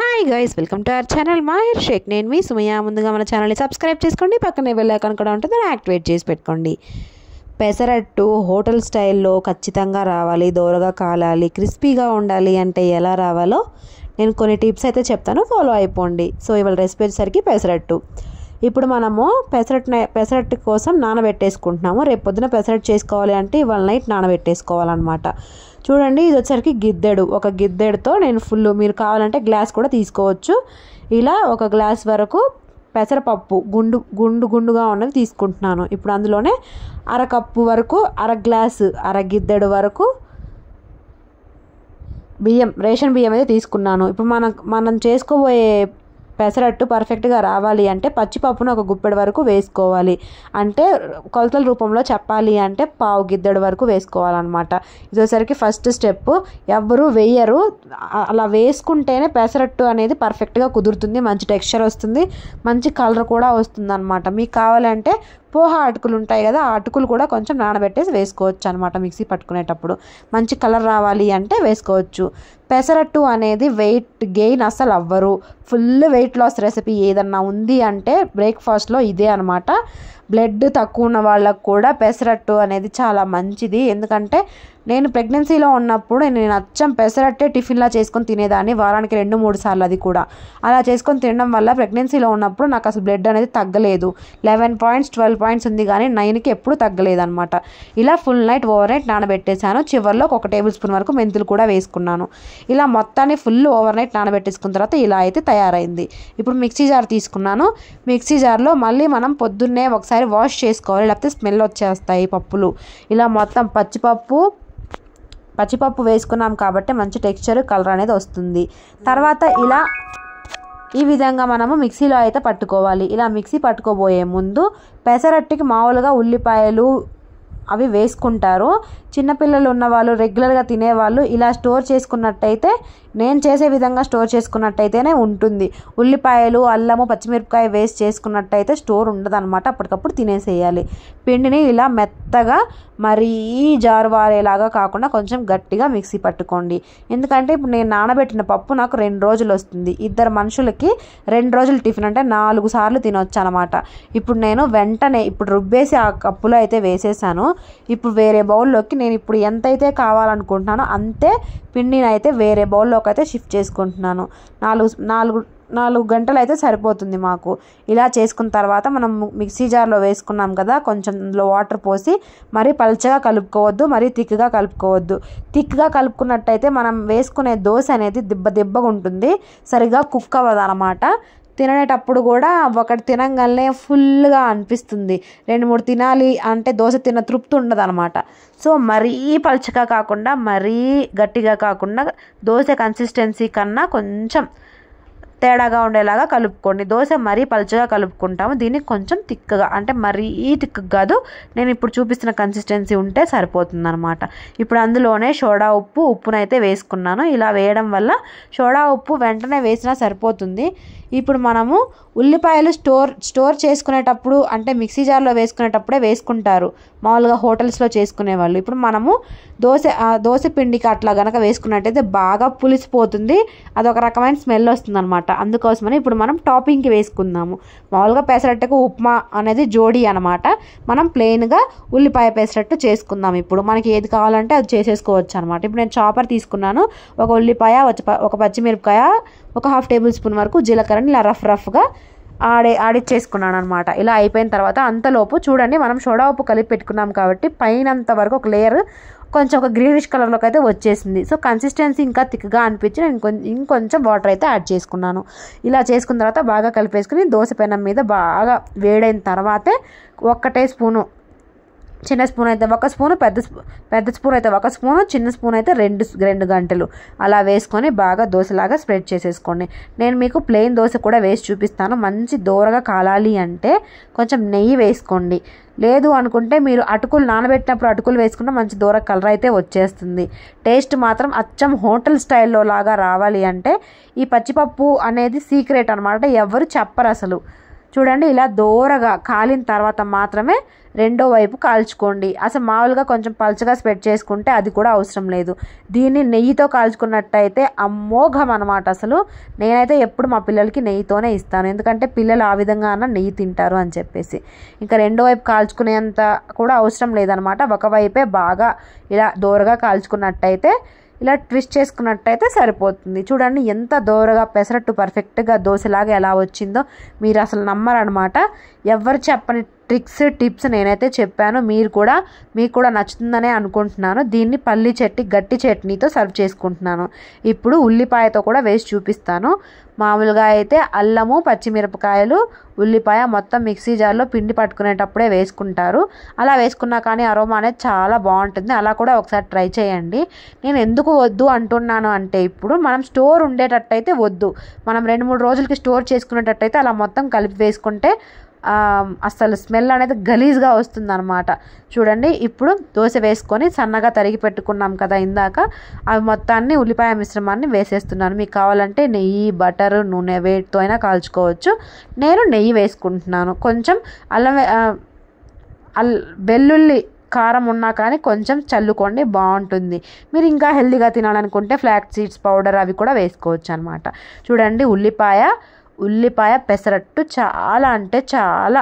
Hi guys, welcome to our channel Mahir Shaikh. నేను మీ Sumayya. ముందుగా మన ఛానల్ని సబ్స్క్రైబ్ చేసుకోండి, పక్కనే బెల్ ఐకాన్ కూడా ఉంటుంది, దాన్ని యాక్టివేట్ చేసి పెట్టుకోండి. పెసరట్టు హోటల్ స్టైల్లో ఖచ్చితంగా రావాలి, దోరగా కాలాలి, క్రిస్పీగా ఉండాలి అంటే ఎలా రావాలో నేను కొన్ని టిప్స్ అయితే చెప్తాను, ఫాలో అయిపోండి. సో ఇవాళ రెసిపీ వచ్చేసరికి పెసరట్టు. ఇప్పుడు మనము పెసరట్టు కోసం నానబెట్టేసుకుంటున్నాము. రేపు పొద్దున పెసరట్టు చేసుకోవాలి అంటే ఇవాళ నైట్ నానబెట్టేసుకోవాలన్నమాట. చూడండి, ఇది వచ్చరికి గిద్దెడు. ఒక గిద్దెడుతో నేను మీరు కావాలంటే గ్లాస్ కూడా తీసుకోవచ్చు. ఇలా ఒక గ్లాస్ వరకు పెసరపప్పు గుండుగా ఉన్నది తీసుకుంటున్నాను. ఇప్పుడు అందులోనే అరకప్పు వరకు, అర గిద్దెడు వరకు రేషన్ బియ్యం అయితే తీసుకున్నాను. ఇప్పుడు మనం చేసుకోబోయే పెసరట్టు పర్ఫెక్ట్గా రావాలి అంటే పచ్చిపప్పును ఒక గుప్పెడు వరకు వేసుకోవాలి. అంటే కొలతల రూపంలో చెప్పాలి అంటే పావు గిద్దెడు వరకు వేసుకోవాలన్నమాట. ఇదోసరికి ఫస్ట్ స్టెప్. ఎవ్వరూ వేయరు, అలా వేసుకుంటేనే పెసరట్టు అనేది పర్ఫెక్ట్గా కుదురుతుంది, మంచి టెక్స్చర్ వస్తుంది, మంచి కలర్ కూడా వస్తుంది అనమాట. మీకు కావాలంటే పోహా అటుకులు ఉంటాయి కదా, ఆ అటుకులు కూడా కొంచెం నానబెట్టేసి వేసుకోవచ్చు అనమాట. మిక్సీ పట్టుకునేటప్పుడు మంచి కలర్ రావాలి అంటే వేసుకోవచ్చు. పెసరట్టు అనేది వెయిట్ గెయిన్ అసలు అవ్వరు. ఫుల్ వెయిట్ లాస్ రెసిపీ ఏదన్నా ఉంది అంటే బ్రేక్ఫాస్ట్లో ఇదే అనమాట. బ్లడ్ తక్కువ ఉన్న వాళ్ళకు కూడా పెసరట్టు అనేది చాలా మంచిది. ఎందుకంటే నేను ప్రెగ్నెన్సీలో ఉన్నప్పుడు నేను అచ్చం పెసరట్టే టిఫిన్లా చేసుకొని తినేదాన్ని, వారానికి 2-3 సార్లు. అది కూడా అలా చేసుకొని తినడం వల్ల ప్రెగ్నెన్సీలో ఉన్నప్పుడు నాకు అసలు బ్లడ్ అనేది తగ్గలేదు. 11 పాయింట్స్ 12 పాయింట్స్ ఉంది కానీ 9కి ఎప్పుడు తగ్గలేదు అనమాట. ఇలా ఫుల్ నైట్ ఓవర్ నైట్ నానబెట్టేశాను. చివరిలో 1 టేబుల్ స్పూన్ వరకు మెంతులు కూడా వేసుకున్నాను. ఇలా మొత్తాన్ని ఫుల్ ఓవర్ నైట్ నానబెట్టేసుకున్న తర్వాత ఇలా అయితే తయారైంది. ఇప్పుడు మిక్సీ జార్ తీసుకున్నాను. మిక్సీ జార్లో మళ్ళీ మనం పొద్దున్నే ఒకసారి వాష్ చేసుకోవాలి, లేకపోతే స్మెల్ వచ్చేస్తాయి పప్పులు. ఇలా మొత్తం పచ్చిపప్పు వేసుకున్నాం కాబట్టి మంచి టెక్స్చర్, కలర్ అనేది వస్తుంది. తర్వాత ఇలా ఈ విధంగా మనము మిక్సీలో అయితే పట్టుకోవాలి. ఇలా మిక్సీ పట్టుకోబోయే ముందు పెసరట్టుకి మామూలుగా ఉల్లిపాయలు అవి వేసుకుంటారు. చిన్నపిల్లలు ఉన్నవాళ్ళు, రెగ్యులర్గా తినేవాళ్ళు ఇలా స్టోర్ చేసుకున్నట్టయితే, నేను చేసే విధంగా స్టోర్ చేసుకున్నట్టయితేనే ఉంటుంది. ఉల్లిపాయలు, అల్లము, పచ్చిమిరపకాయ వేస్ట్ చేసుకున్నట్టయితే స్టోర్ ఉండదన్నమాట. అప్పటికప్పుడు తినేసేయాలి. పిండిని ఇలా మెత్తగా, మరీ జారువారేలాగా కాకుండా కొంచెం గట్టిగా మిక్సీ పట్టుకోండి. ఎందుకంటే ఇప్పుడు నేను నానబెట్టిన పప్పు నాకు 2 రోజులు వస్తుంది. 2 మనుషులకి 2 రోజులు టిఫిన్ అంటే 4 సార్లు తినొచ్చు అనమాట. ఇప్పుడు నేను వెంటనే రుబ్బేసి ఆ కప్పులో అయితే వేసేసాను. ఇప్పుడు వేరే బౌల్లోకి నేను ఇప్పుడు ఎంతైతే కావాలనుకుంటున్నానో అంతే పిండిని అయితే వేరే బౌల్లోకి అయితే షిఫ్ట్ చేసుకుంటున్నాను. 4 గంటలు అయితే సరిపోతుంది మాకు. ఇలా చేసుకున్న తర్వాత మనం మిక్సీ జార్లో వేసుకున్నాం కదా, కొంచెం వాటర్ పోసి మరీ పల్చగా కలుపుకోవద్దు, మరీ థిక్గా కలుపుకోవద్దు. థిక్గా కలుపుకున్నట్టయితే మనం వేసుకునే దోశ అనేది దిబ్బగా ఉంటుంది, సరిగా కుక్ అవ్వదు అనమాట. తినేటప్పుడు కూడా ఒకటి తినంగానే ఫుల్గా అనిపిస్తుంది. 2-3 తినాలి అంటే దోశ తిన్న తృప్తి ఉండదు అనమాట. సో మరీ పల్చగా కాకుండా, మరీ గట్టిగా కాకుండా, దోశ కన్సిస్టెన్సీ కన్నా కొంచెం తేడాగా ఉండేలాగా కలుపుకోండి. దోశ మరీ పలుచగా కలుపుకుంటాము, దీన్ని కొంచెం తిక్కగా, అంటే మరీ తిక్కు కాదు, నేను ఇప్పుడు చూపిస్తున్న కన్సిస్టెన్సీ ఉంటే సరిపోతుంది అనమాట. ఇప్పుడు అందులోనే ఉప్పునైతే వేసుకున్నాను. ఇలా వేయడం వల్ల సోడా ఉప్పు వెంటనే వేసినా సరిపోతుంది. ఇప్పుడు మనము ఉల్లిపాయలు స్టోర్ చేసుకునేటప్పుడు, అంటే మిక్సీ జార్లో వేసుకునేటప్పుడే వేసుకుంటారు మామూలుగా హోటల్స్లో చేసుకునేవాళ్ళు. ఇప్పుడు మనము దోశ పిండికి అట్లా గనక వేసుకున్నట్టయితే బాగా పులిసిపోతుంది, అదొక రకమైన స్మెల్ వస్తుంది అనమాట. అందుకోసమని ఇప్పుడు మనం టాపింగ్కి వేసుకుందాము. మామూలుగా పెసరట్టుకు ఉప్మా అనేది జోడీ అనమాట. మనం ప్లెయిన్గా ఉల్లిపాయ పెసరట్టు చేసుకుందాం. ఇప్పుడు మనకి ఏది కావాలంటే అది చేసేసుకోవచ్చు అనమాట. ఇప్పుడు నేను చాపర్ తీసుకున్నాను. ఒక ఉల్లిపాయ, ఒక పచ్చిమిరపకాయ, ఒక 1/2 టేబుల్ స్పూన్ వరకు జీలకర్రని ఇలా రఫ్గా ఆడిచ్చేసుకున్నాను అనమాట. ఇలా అయిపోయిన తర్వాత అంతలోపు చూడండి, మనం సోడా ఉప్పు కలిపి పెట్టుకున్నాం కాబట్టి పైనంత వరకు ఒక లేయర్ కొంచెం ఒక గ్రీనిష్ కలర్లోకి అయితే వచ్చేసింది. సో కన్సిస్టెన్సీ ఇంకా థిక్గా అనిపించి నేను ఇంకొంచెం వాటర్ అయితే యాడ్ చేసుకున్నాను. ఇలా చేసుకున్న తర్వాత బాగా కలిపేసుకుని దోశ పెనం మీద బాగా వేడైన తర్వాతే ఒక్కటే స్పూను, చిన్న స్పూన్ అయితే 1 స్పూను, పెద్ద స్పూన్ అయితే 1 స్పూను, చిన్న స్పూన్ అయితే 2 గంటలు అలా వేసుకొని బాగా దోశలాగా స్ప్రెడ్ చేసేసుకోండి. నేను మీకు ప్లెయిన్ దోశ కూడా వేసి చూపిస్తాను. మంచి దోరగా కాలాలి అంటే కొంచెం నెయ్యి వేసుకోండి. లేదు అనుకుంటే మీరు నానబెట్టినప్పుడు అటుకులు వేసుకుంటే మంచి దూర కలర్ అయితే వచ్చేస్తుంది. టేస్ట్ మాత్రం అచ్చం హోటల్ స్టైల్లో లాగా రావాలి అంటే ఈ పచ్చిపప్పు అనేది సీక్రెట్ అనమాట, ఎవరు చెప్పరు అసలు. చూడండి ఇలా దోరగా కాలిన తర్వాత మాత్రమే రెండో వైపు కాల్చుకోండి. అసలు మామూలుగా కొంచెం పలుచగా స్ప్రెడ్ చేసుకుంటే అది కూడా అవసరం లేదు. దీన్ని నెయ్యితో కాల్చుకున్నట్టయితే అమోఘం అనమాట. అసలు నేనైతే ఎప్పుడు మా పిల్లలకి నెయ్యితోనే ఇస్తాను, ఎందుకంటే పిల్లలు ఆ విధంగా అన్న నెయ్యి తింటారు అని చెప్పేసి. ఇంకా రెండో వైపు కాల్చుకునేంత కూడా అవసరం లేదనమాట. ఒకవైపే బాగా ఇలా దోరగా కాల్చుకున్నట్టయితే, ఇలా ట్విస్ట్ చేసుకున్నట్టయితే సరిపోతుంది. చూడండి ఎంత దోరగా పెసరట్టు పర్ఫెక్ట్గా దోశలాగా ఎలా వచ్చిందో మీరు అసలు నమ్మరనమాట. ఎవరు చెప్పని ట్రిక్స్ టిప్స్ నేనైతే చెప్పాను. మీకు కూడా నచ్చుతుందనే అనుకుంటున్నాను. దీన్ని గట్టి చట్నీతో సర్వ్ చేసుకుంటున్నాను. ఇప్పుడు ఉల్లిపాయతో కూడా వేసి చూపిస్తాను. మామూలుగా అయితే అల్లము, పచ్చిమిరపకాయలు, ఉల్లిపాయ మొత్తం మిక్సీ జార్లో పిండి పట్టుకునేటప్పుడే వేసుకుంటారు. అలా వేసుకున్నా కానీ అరోమా అనేది చాలా బాగుంటుంది. అలా కూడా ఒకసారి ట్రై చేయండి. నేను ఎందుకు వద్దు అంటున్నాను అంటే, ఇప్పుడు మనం స్టోర్ ఉండేటట్టయితే వద్దు, మనం 2-3 రోజులకి స్టోర్ చేసుకునేటట్టయితే అలా మొత్తం కలిపి వేసుకుంటే అసలు స్మెల్ అనేది గలీజ్గా వస్తుంది అనమాట. చూడండి ఇప్పుడు దోశ వేసుకొని సన్నగా తరిగి పెట్టుకున్నాం కదా ఇందాక, అవి మొత్తాన్ని ఉల్లిపాయ మిశ్రమాన్ని వేసేస్తున్నాను. మీకు కావాలంటే నెయ్యి, బటర్, నూనె వేటితో అయినా కాల్చుకోవచ్చు. నేను నెయ్యి వేసుకుంటున్నాను. కొంచెం వెల్లుల్లి కారం ఉన్నా కానీ కొంచెం చల్లుకోండి, బాగుంటుంది. మీరు ఇంకా హెల్తీగా తినాలనుకుంటే ఫ్లాక్స్ సీడ్స్ పౌడర్ అవి కూడా వేసుకోవచ్చు అనమాట. చూడండి ఉల్లిపాయ పెసరట్టు చాలా అంటే చాలా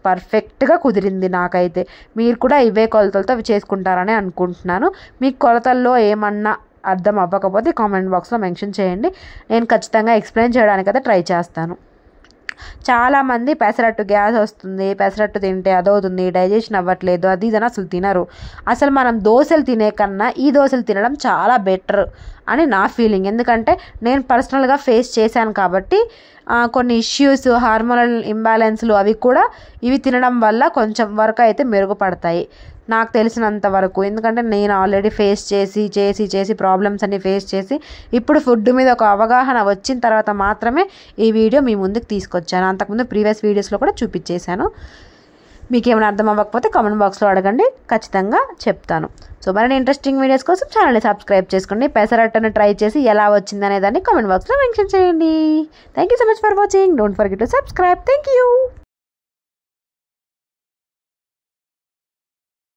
పర్ఫెక్ట్గా కుదిరింది నాకైతే. మీరు కూడా ఇవే కొలతలతో చేసుకుంటారని అనుకుంటున్నాను. మీకు కొలతల్లో ఏమన్నా అర్థం అవ్వకపోతే కామెంట్ బాక్స్లో మెన్షన్ చేయండి, నేను ఖచ్చితంగా ఎక్స్ప్లెయిన్ చేయడానికైతే ట్రై చేస్తాను. చాలామంది పెసరట్టు గ్యాస్ వస్తుంది, పెసరట్టు తింటే అదవుతుంది, డైజెషన్ అవ్వట్లేదు, అది ఇదని అసలు తినరు. అసలు మనం దోశలు తినే కన్నా ఈ దోశలు తినడం చాలా బెటర్ అని నా ఫీలింగ్. ఎందుకంటే నేను పర్సనల్గా ఫేస్ చేశాను కాబట్టి కొన్ని ఇష్యూస్, హార్మోనల్ ఇంబ్యాలెన్స్లు అవి కూడా ఇవి తినడం వల్ల కొంచెం వరకు అయితే మెరుగుపడతాయి నాకు తెలిసినంత వరకు. ఎందుకంటే నేను ఆల్రెడీ ఫేస్ చేసి ప్రాబ్లమ్స్ అన్ని ఫేస్ చేసి ఇప్పుడు ఫుడ్ మీద ఒక అవగాహన వచ్చిన తర్వాత మాత్రమే ఈ వీడియో మీ ముందుకు తీసుకొచ్చాను. అంతకుముందు ప్రీవియస్ వీడియోస్లో కూడా చూపించేశాను. మీకు ఏమైనా అర్థం అవ్వకపోతే కామెంట్ బాక్స్లో అడగండి, ఖచ్చితంగా చెప్తాను. సో మరిన్ని ఇంట్రెస్టింగ్ వీడియోస్ కోసం ఛానల్ని సబ్స్క్రైబ్ చేసుకోండి. పెసరట్టును ట్రై చేసి ఎలా వచ్చింది అనేదాన్ని కామెంట్ బాక్స్లో మెన్షన్ చేయండి. Thank you so much for watching. Don't forget to subscribe. Thank you.